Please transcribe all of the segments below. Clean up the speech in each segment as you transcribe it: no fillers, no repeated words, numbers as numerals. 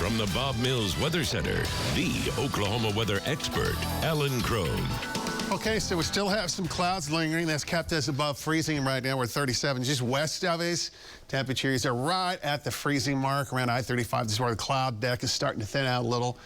From the Bob Mills Weather Center, the Oklahoma weather expert, Alan Crone. Okay, so we still have some clouds lingering. That's kept us above freezing right now. We're 37. Just west of us, temperatures are right at the freezing mark around I-35. This is where the cloud deck is starting to thin out a little.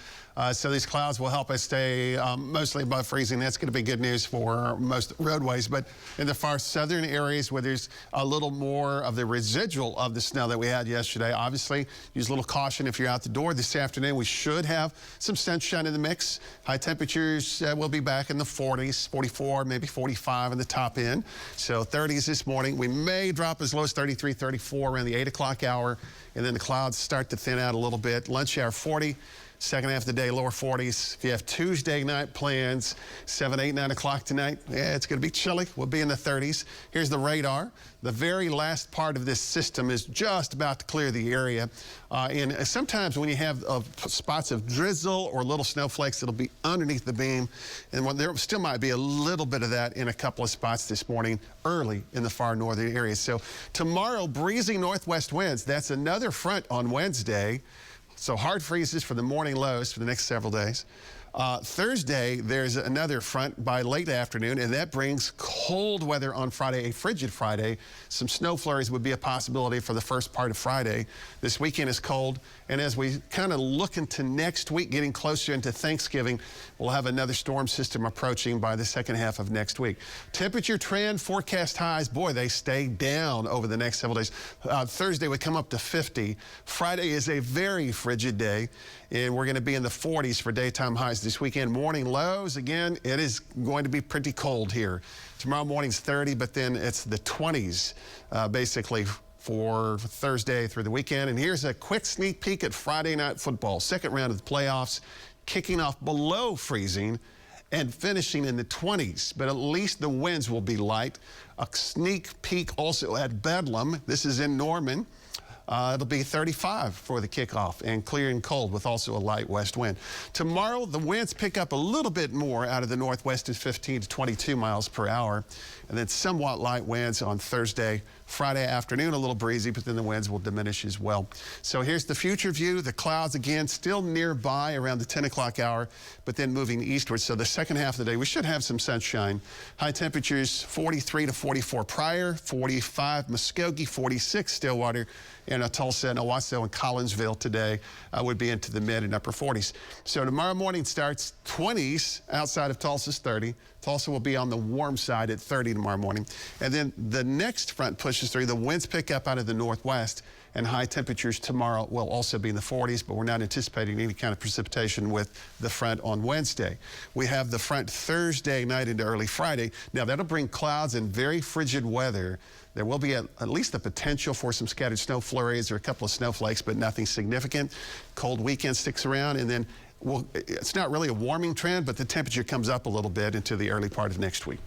So these clouds will help us stay mostly above freezing. That's going to be good news for most roadways. But in the far southern areas where there's a little more of the residual of the snow that we had yesterday, obviously use a little caution if you're out the door. This afternoon we should have some sunshine in the mix. High temperatures will be back in the 40s, 44, maybe 45 in the top end. So 30s this morning. We may drop as low as 33, 34 around the 8 o'clock hour. And then the clouds start to thin out a little bit. Lunch hour 40. Second half of the day, lower 40s. If you have Tuesday night plans, 7, 8, 9 o'clock tonight, yeah, it's going to be chilly. We'll be in the 30s. Here's the radar. The very last part of this system is just about to clear the area. And sometimes when you have spots of drizzle or little snowflakes, it'll be underneath the beam. And there still might be a little bit of that in a couple of spots this morning, early in the far northern areas. So tomorrow, breezy northwest winds. That's another front on Wednesday. So hard freezes for the morning lows for the next several days. Thursday, there's another front by late afternoon, and that brings cold weather on Friday, a frigid Friday. Some snow flurries would be a possibility for the first part of Friday. This weekend is cold, and as we kind of look into next week, getting closer into Thanksgiving, we'll have another storm system approaching by the second half of next week. Temperature trend, forecast highs, boy, they stay down over the next several days. Thursday would come up to 50. Friday is a very frigid day, and we're going to be in the 40s for daytime highs this weekend. Morning lows, again, it is going to be pretty cold here. Tomorrow morning's 30, but then it's the 20s basically for Thursday through the weekend. And here's a quick sneak peek at Friday night football. Second round of the playoffs, kicking off below freezing and finishing in the 20s, but at least the winds will be light. A sneak peek also at Bedlam. This is in Norman. It'll be 35 for the kickoff and clear and cold with also a light west wind. Tomorrow, the winds pick up a little bit more out of the northwest at 15 to 22 miles per hour. And then somewhat light winds on Thursday. Friday afternoon, a little breezy, but then the winds will diminish as well. So here's the future view. The clouds, again, still nearby around the 10 o'clock hour, but then moving eastward. So the second half of the day, we should have some sunshine. High temperatures 43 to 44 Pryor, 45 Muskogee, 46 Stillwater, and Tulsa and Owasso and Collinsville today would be into the mid and upper 40s. So tomorrow morning starts 20s outside of Tulsa's 30. Tulsa will be on the warm side at 30 tomorrow morning. And then the next front pushes through. The winds pick up out of the northwest, and high temperatures tomorrow will also be in the 40s, but we're not anticipating any kind of precipitation with the front on Wednesday. We have the front Thursday night into early Friday. Now, that'll bring clouds and very frigid weather. There will be at least the potential for some scattered snow flurries or a couple of snowflakes, but nothing significant. Cold weekend sticks around, and then it's not really a warming trend, but the temperature comes up a little bit into the early part of next week.